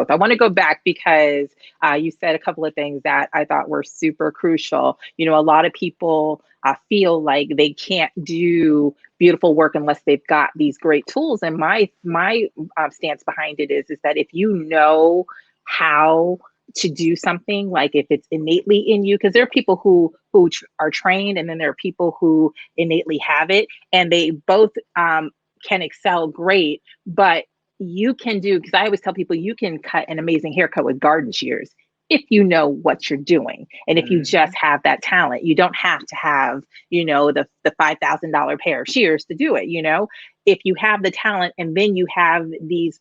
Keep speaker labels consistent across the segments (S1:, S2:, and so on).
S1: both. I want to go back because you said a couple of things that I thought were super crucial. A lot of people feel like they can't do beautiful work unless they've got these great tools. And my stance behind it is that if you know how to do something, like if it's innately in you, because there are people who are trained, and then there are people who innately have it, and they both can excel great. But you can do, because I always tell people, you can cut an amazing haircut with garden shears if you know what you're doing, and if you
S2: Hmm.
S1: just have that talent. You don't have to have the $5,000 pair of shears to do it. If you have the talent, and then you have these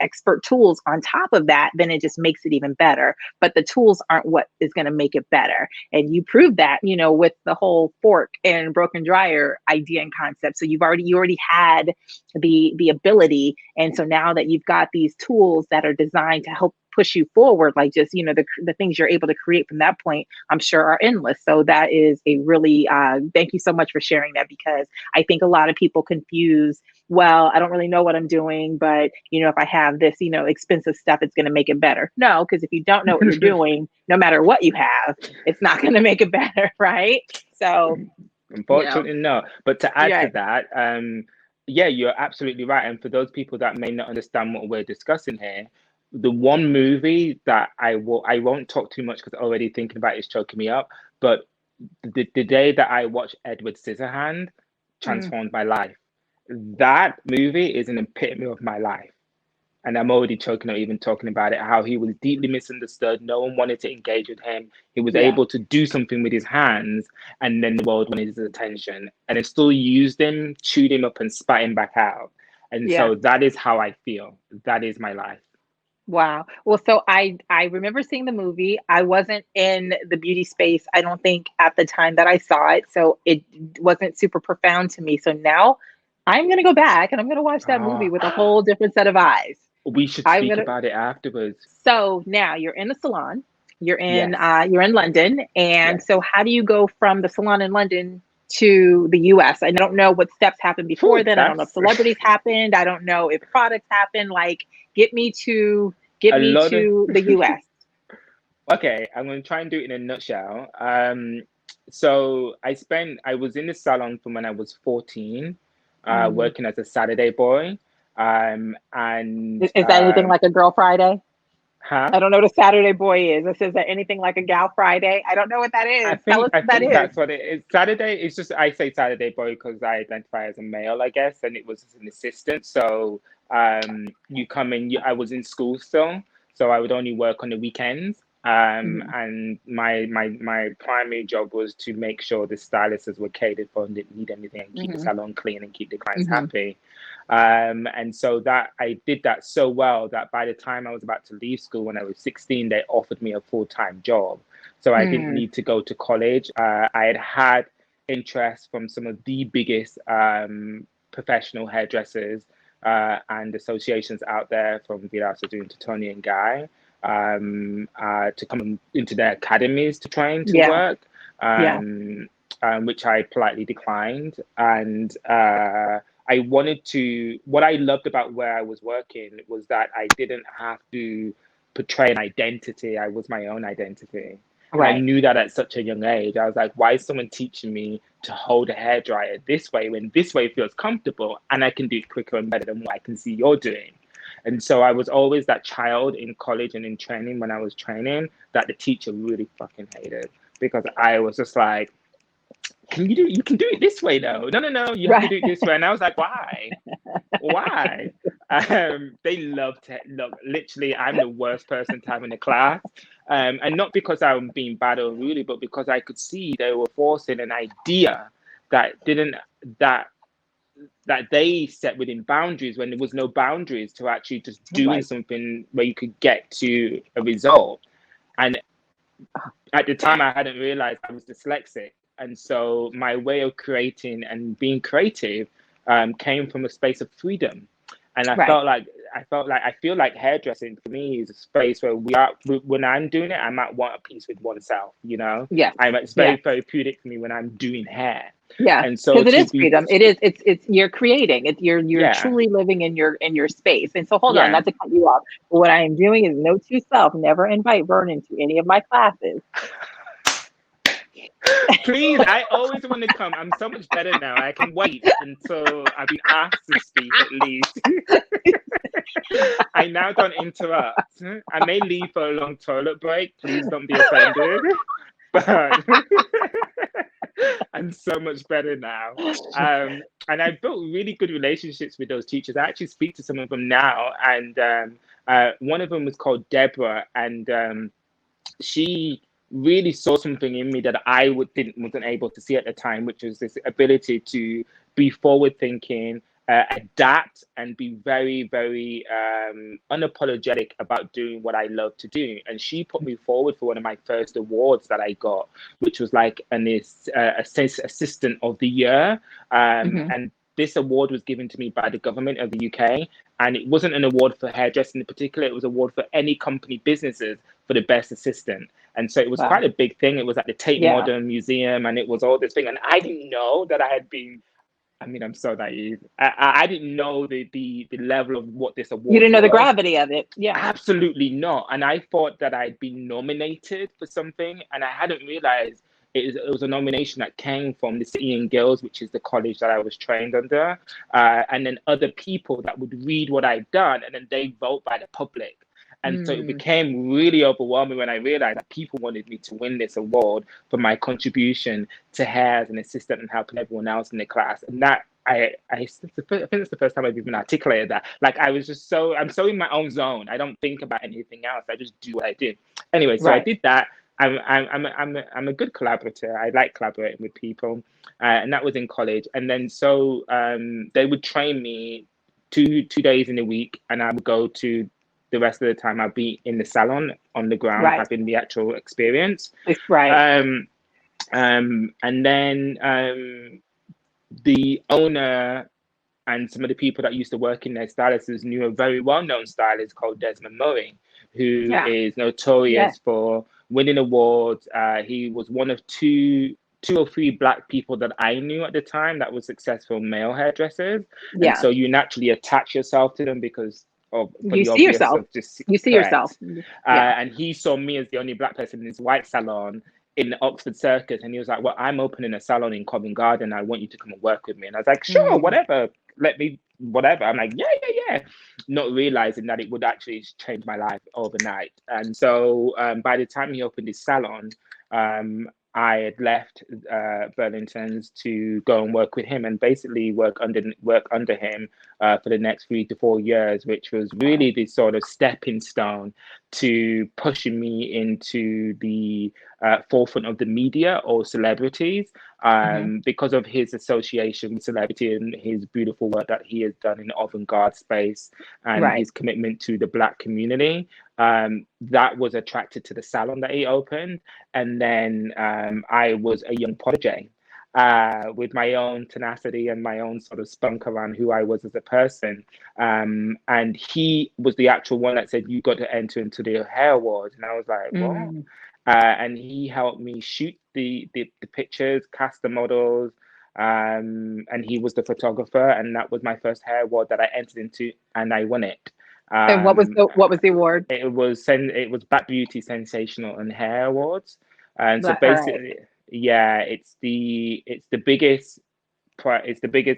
S1: expert tools on top of that, then it just makes it even better. But the tools aren't what is going to make it better. And you prove that with the whole fork and broken dryer idea and concept. So you already had the ability. And so now that you've got these tools that are designed to help push you forward, like just the things you're able to create from that point, I'm sure are endless. So that is a really thank you so much for sharing that, because I think a lot of people confuse, well, I don't really know what I'm doing, but if I have this expensive stuff, it's going to make it better. No, because if you don't know what you're doing, no matter what you have, it's not going to make it better. Right? So you know
S2: Unfortunately, no. But to add to
S1: yeah.
S2: that, yeah, you're absolutely right. And for those people that may not understand what we're discussing here, the one movie that I won't talk too much because already thinking about it is choking me up. But the day that I watched Edward Scissorhand
S1: Mm,
S2: transformed my life. That movie is an epitome of my life. And I'm already choking up even talking about it, how he was deeply misunderstood. No one wanted to engage with him. He was
S1: yeah.
S2: able to do something with his hands, and then the world wanted his attention. And it still used him, chewed him up, and spat him back out. And
S1: Yeah.
S2: so that is how I feel. That is my life.
S1: Wow. Well, so I remember seeing the movie. I wasn't in the beauty space, I don't think, at the time that I saw it, so it wasn't super profound to me. So now I'm gonna go back and I'm gonna watch that movie
S2: Oh,
S1: with a whole different set of eyes.
S2: we should
S1: I'm
S2: speak
S1: gonna.
S2: about it afterwards.
S1: So now you're in the salon.
S2: Yes.
S1: You're in London, and
S2: Yes.
S1: so how do you go from the salon in London to the US? I don't know what steps happened before
S2: Phew,
S1: then. I don't know if
S2: that's
S1: celebrities happened. I don't know if products happened. Like, get me to
S2: a lot of.
S1: the US.
S2: Okay, I'm going to try and do it in a nutshell. So I was in the salon from when I was 14,
S1: Mhm.
S2: working as a Saturday boy. And
S1: Is that anything like a Girl Friday?
S2: huh?
S1: I don't know what a Saturday boy is. It says that anything like a Gal Friday. I don't know what that is. Tell us
S2: I
S1: what that
S2: think
S1: is.
S2: that's what it is. Saturday, it's just I say Saturday boy because I identify as a male, I guess, and it was as an assistant. So you come in. I was in school still, so I would only work on the weekends.
S1: Mhm.
S2: And my primary job was to make sure the stylists were catered for and didn't need anything, and keep the
S1: Mhm.
S2: salon clean and keep the clients
S1: Mhm.
S2: happy. And so that I did that so well that by the time I was about to leave school when I was 16, they offered me a full-time job. So I didn't
S1: Mm.
S2: need to go to college. I had interest from some of the biggest professional hairdressers and associations out there, from Vilas Sassoon to Tony and Guy, to come into their academies to train to
S1: Yeah.
S2: work,
S1: Yeah.
S2: um, which I politely declined. And I wanted to, what I loved about where I was working was that I didn't have to portray an identity. I was my own identity. And I
S1: Right.
S2: knew that at such a young age. I was like, why is someone teaching me to hold a hairdryer this way when this way feels comfortable and I can do it quicker and better than what I can see you're doing? And so I was always that child in college and in training when I was training that the teacher really fucking hated, because I was just like, you can do it this way though. No, no, no, you have to
S1: Right.
S2: do it this way. And I was like, why? Why? They loved it. Look, literally, I'm the worst person to have in the class. And not because I'm being bad or rude, but because I could see they were forcing an idea that didn't that that they set within boundaries when there was no boundaries to actually just doing
S1: Right.
S2: something where you could get to a result. And at the time, I hadn't realized I was dyslexic, and so my way of creating and being creative came from a space of freedom. And
S1: Right.
S2: I feel like hairdressing for me is a space where when I'm doing it, I'm at one piece with oneself.
S1: Yes.
S2: It's very
S1: Yes.
S2: therapeutic for me when I'm doing hair.
S1: Yeah,
S2: And so
S1: because it
S2: to
S1: is
S2: be,
S1: freedom. It is. It's you're creating. It's you're
S2: yeah,
S1: truly living in your space. And so hold on,
S2: yeah.
S1: not to cut you off. But what I am doing is note to self: never invite Vernon to any of my classes.
S2: Please, I always want to come. I'm so much better now. I can wait until I've been asked to speak at least. I now don't interrupt. I may leave for a long toilet break. Please don't be offended. But I'm so much better now. And I built really good relationships with those teachers. I actually speak to some of them now. And one of them was called Deborah. And she really saw something in me that wasn't able to see at the time, which was this ability to be forward thinking, adapt, and be very, very unapologetic about doing what I love to do. And she put me forward for one of my first awards that I got, which was like assistant of the year.
S1: Mhm.
S2: And this award was given to me by the government of the UK. And it wasn't an award for hairdressing in particular, it was an award for any company businesses for the best assistant. And so it was
S1: Wow.
S2: quite a big thing. It was at the Tate
S1: Yeah.
S2: Modern Museum, and it was all this thing. And I didn't know that I had been. I mean, I'm so naive. I didn't know the level of what this
S1: You
S2: award
S1: didn't know the
S2: was.
S1: gravity of it. Yeah.
S2: Absolutely not. And I thought that I'd been nominated for something, and I hadn't realized it was a nomination that came from the City and Guilds, which is the college that I was trained under, and then other people that would read what I'd done, and then they vote by the public. And so it
S1: Mm.
S2: became really overwhelming when I realized that people wanted me to win this award for my contribution to hair as an assistant and helping everyone else in the class. And that I think it's the first time I've even articulated that. Like I was just I'm so in my own zone. I don't think about anything else. I just do what I do. Anyway, so I
S1: Right.
S2: did that. I'm a good collaborator. I like collaborating with people, and that was in college. And then so they would train me two days in a week, and I would go to the rest of the time. I'd be in the salon on the ground
S1: Right.
S2: having the actual experience.
S1: Right.
S2: And then the owner and some of the people that used to work in their stylists knew a very well-known stylist called Desmond Murray, who
S1: Yeah.
S2: is
S1: Yeah.
S2: notorious for winning awards. He was one of two or three black people that I knew at the time that were successful male hairdressers. And
S1: Yeah.
S2: so you naturally attach yourself to them because for
S1: You
S2: the
S1: see
S2: obvious
S1: yourself.
S2: of just
S1: You see yourself.
S2: correct.
S1: Yeah.
S2: And he saw me as the only black person in his white salon in the Oxford Circus, and he was like, "Well, I'm opening a salon in Covent Garden. I want you to come and work with me." And I was like, "Sure,
S1: Mm.
S2: whatever. Let me, whatever." I'm like, "Yeah, yeah, yeah," not realizing that it would actually change my life overnight. And so by the time he opened his salon, I had left Burlington's to go and work with him and basically work under him for the next 3 to 4 years, which was really the sort of stepping stone to pushing me into the forefront of the media or celebrities
S1: Mhm.
S2: because of his association with celebrity and his beautiful work that he has done in the avant-garde space and
S1: Right.
S2: his commitment to the Black community. That was attracted to the salon that he opened. And then I was a young prodigy with my own tenacity and my own sort of spunk around who I was as a person. And he was the actual one that said, "You got to enter into the hair awards." And I was like, "What?"
S1: Mm.
S2: And he helped me shoot the pictures, cast the models, and he was the photographer. And that was my first hair award that I entered into, and I won it.
S1: And
S2: Um,
S1: what was the award?
S2: it was Black Beauty Sensational and Hair Awards, and so
S1: All right.
S2: basically, yeah, it's the biggest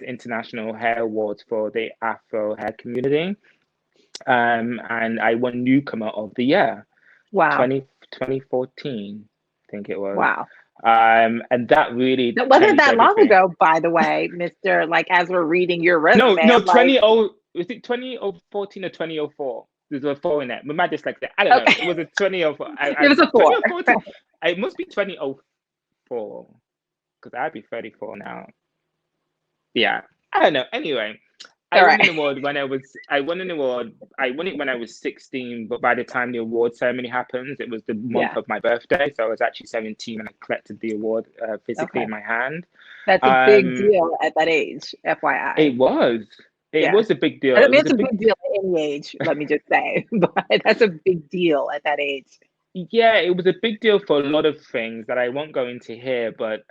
S2: international hair awards for the Afro hair community, and I won Newcomer of the Year
S1: Wow.
S2: 2014, I think it was,
S1: Wow.
S2: and that really
S1: That wasn't
S2: changed
S1: that long
S2: everything.
S1: ago, by the way, Mister. Like as we're reading your
S2: No,
S1: resume,
S2: no,
S1: I'm like,
S2: was it 2014 or 2004? There's a four in it. My dyslexic. I don't know. It
S1: okay,
S2: was a 2004.
S1: it was a 4.
S2: 2014. It must be 2004 because I'd be 34 now. Yeah, I don't know. Anyway, I
S1: All
S2: won an
S1: right.
S2: award when I won an award. I won it when I was 16, but by the time the award ceremony happens, it was the month
S1: Yeah.
S2: of my birthday. So I was actually 17 when I collected the award physically
S1: Okay.
S2: in my hand.
S1: That's a big
S2: Um,
S1: deal at that age, FYI.
S2: it was. It
S1: Yeah.
S2: was a big deal.
S1: I
S2: It
S1: mean,
S2: was
S1: it's
S2: a
S1: a
S2: big
S1: big deal at any age, let me just say, but that's a big deal at that age.
S2: Yeah, it was a big deal for a lot of things that I won't go into here, but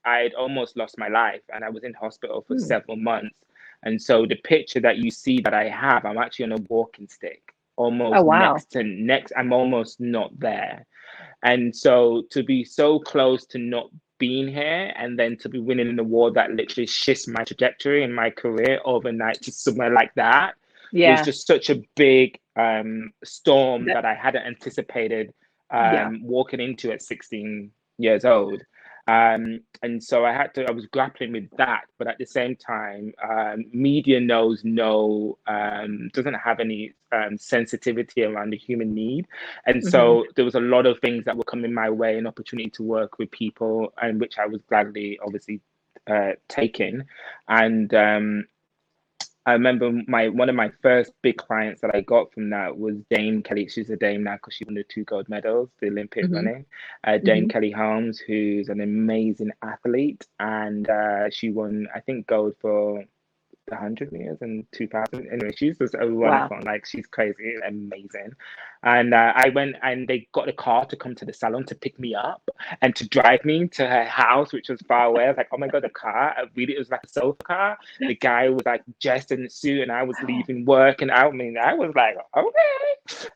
S2: I'd almost lost my life and I was in hospital for
S1: Hmm.
S2: several months. And so the picture that you see that I have, I'm actually on a walking stick,
S1: Oh
S2: almost
S1: wow.
S2: I'm almost not there. And so to be so close to not being here and then to be winning an award that literally shifts my trajectory in my career overnight to somewhere like that was
S1: Yeah.
S2: just such a big storm that I hadn't anticipated
S1: Yeah.
S2: walking into at 16 years old. And so I was grappling with that, but at the same time, media knows doesn't have any sensitivity around the human need. And
S1: Hmm.
S2: so there was a lot of things that were coming my way, an opportunity to work with people, and which I was gladly, obviously, taking. And I remember one of my first big clients that I got from that was Dame Kelly. She's a dame now because she won the two gold medals, the Olympic
S1: Hmm.
S2: running. Dame
S1: Hmm.
S2: Kelly Holmes, who's an amazing athlete, and she won, I think, gold for the 100 meters and 2000. Anyway, she's just a runner
S1: Wow.
S2: fun. Like, she's crazy, amazing. And I went and they got a car to come to the salon to pick me up and to drive me to her house, which was far away. I was like, oh my God, the car. It was like a sofa car. The guy was like dressed in a suit and I was leaving work. And I was like, okay.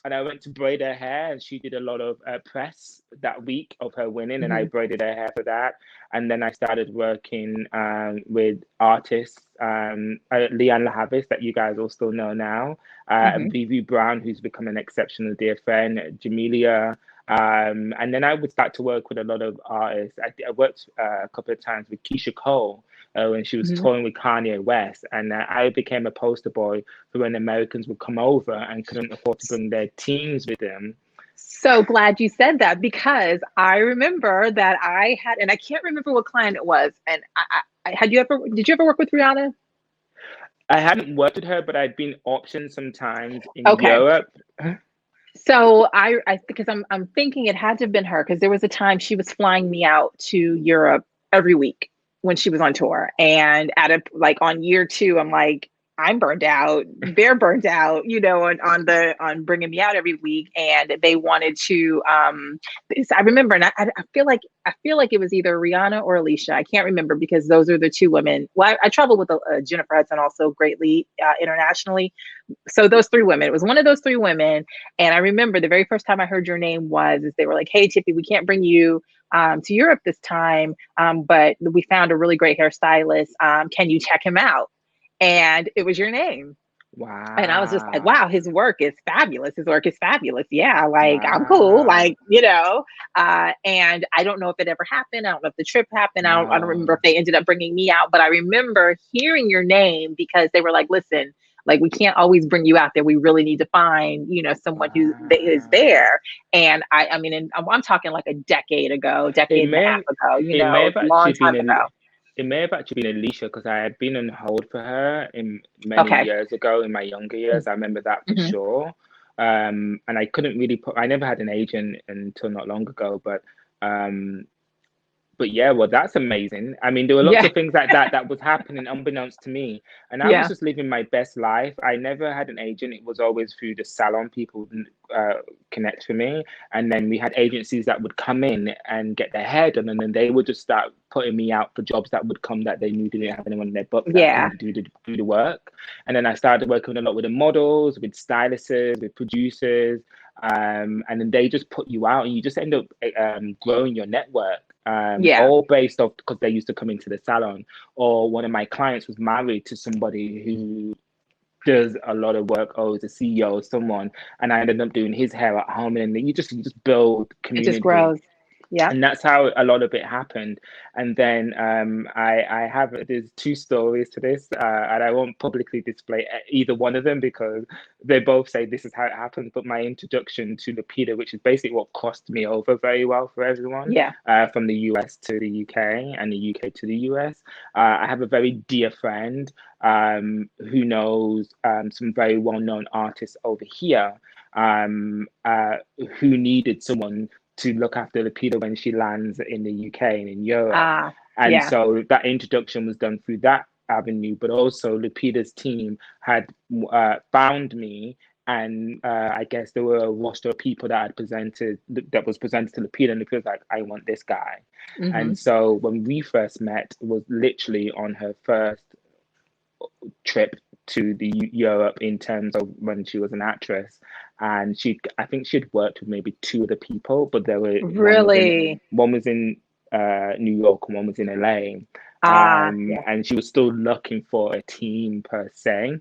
S2: And I went to braid her hair and she did a lot of press that week of her winning and I
S1: Hmm.
S2: braided her hair for that. And then I started working with artists, Leanne LaHavis, that you guys all still know now,
S1: Hmm.
S2: Vivi Brown, who's become an exceptional dear friend, Jamelia. And then I would start to work with a lot of artists. I worked a couple of times with Keisha Cole when she was
S1: Hmm.
S2: touring with Kanye West. And I became a poster boy for when Americans would come over and couldn't afford to bring their teams with them.
S1: So glad you said that because I remember that I had, and I can't remember what client it was. And did you ever work with Rihanna?
S2: I hadn't worked with her, but I'd been optioned sometimes in
S1: Okay.
S2: Europe.
S1: So because I'm thinking it had to have been her because there was a time she was flying me out to Europe every week when she was on tour, and like on year two, I'm like, I'm burned out, they're burned out, on bringing me out every week, and they wanted to. I remember, and I feel like it was either Rihanna or Alicia. I can't remember because those are the two women. Well, I traveled with Jennifer Hudson also greatly internationally, so those three women, it was one of those three women. And I remember the very first time I heard your name was is they were like, hey Tippi, we can't bring you to Europe this time, but we found a really great hairstylist, can you check him out? And it was your name. And I was just like,
S2: Wow.
S1: wow, his work is fabulous. His work is fabulous. Yeah, like I'm cool.
S2: Wow.
S1: And I don't know if it ever happened. I don't know if the trip happened. I don't remember if
S2: No.
S1: they ended up bringing me out, but I remember hearing your name because they were like, listen, like we can't always bring you out there. We really need to find, someone who is
S2: Wow.
S1: there. And I mean, and I'm talking like a decade ago,
S2: It
S1: decade and a half
S2: may
S1: ago,
S2: it may have
S1: long
S2: actually
S1: time
S2: been
S1: ago.
S2: it may have actually been Alicia because I had been on hold for her in many
S1: Okay.
S2: years ago in my younger years. I remember that for
S1: Mm-hmm.
S2: sure. And I couldn't really I never had an agent until not long ago, um, but yeah, well, that's amazing. I mean, there were lots
S1: Yeah.
S2: of things like that that was happening unbeknownst to me, and I was
S1: Yeah.
S2: just living my best life. I never had an agent; it was always through the salon. People would connect with me, and then we had agencies that would come in and get their hair done, and then they would just start putting me out for jobs that would come that they knew didn't have anyone in their books that
S1: Yeah.
S2: couldn't do the work. And then I started working a lot with the models, with stylists, with producers, and then they just put you out, and you just end up growing your network.
S1: Yeah.
S2: All based off because they used to come into the salon, or one of my clients was married to somebody who does a lot of work, or is a CEO or someone, and I ended up doing his hair at home, and then you just build
S1: It just
S2: community,
S1: grows. Yeah.
S2: and that's how a lot of it happened. And then I have there's two stories to this, and I won't publicly display either one of them because they both say this is how it happened. But my introduction to Lupita, which is basically what crossed me over very well for everyone,
S1: Yeah.
S2: from the US to the UK and the UK to the US. I have a very dear friend who knows some very well-known artists over here, who needed someone to look after Lupita when she lands in the UK and in Europe.
S1: Ah,
S2: And
S1: yeah.
S2: so that introduction was done through that avenue, but also Lupita's team had found me and I guess there were a roster of people that was presented to Lapita, and Lapita was like, I want this guy.
S1: Mm-hmm.
S2: And so when we first met, it was literally on her first trip to the Europe in terms of when she was an actress, and I think she'd worked with maybe two other people, but there were
S1: Really?
S2: one was in New York and one was in LA,
S1: Yeah.
S2: and she was still looking for a team per se.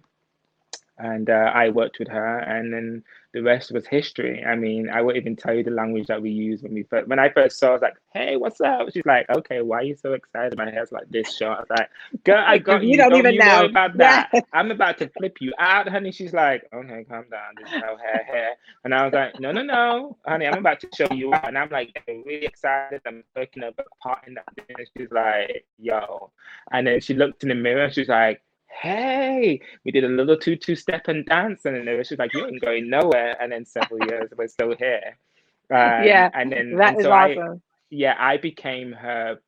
S2: And I worked with her, and then the rest was history. I mean, I won't even tell you the language that we used when I first saw. I was like, "Hey, what's up?" She's like, "Okay, why are you so excited? My hair's like this short." I was like, "Girl, I got
S1: You
S2: you.
S1: don't
S2: Don't
S1: even
S2: you worry
S1: know.
S2: about
S1: Yeah.
S2: that. I'm about to flip you out, honey." She's like, "Okay, calm down. There's no hair." And I was like, "No, no, no, honey. I'm about to show you out." And I'm like really excited. I'm working up a part in that. And she's like, "Yo," and then she looked in the mirror. She's like, hey, we did a little two-step and dance, and then it was just like, you ain't going nowhere. And then several years, we're still here.
S1: Yeah. That
S2: And
S1: is
S2: so
S1: awesome.
S2: I became her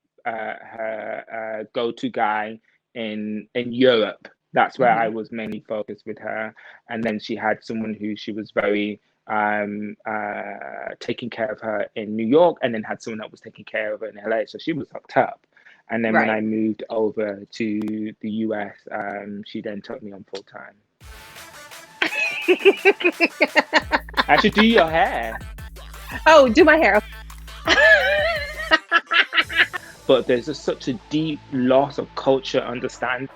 S2: go-to guy in Europe. That's where I
S1: Mm-hmm.
S2: was mainly focused with her. And then she had someone who she was very taking care of her in New York, and then had someone that was taking care of her in LA. So she was hooked up. And then when I
S1: Right.
S2: moved over to the US, she then took me on full time. I should do your hair.
S1: Oh, do my hair.
S2: But there's such a deep loss of culture understanding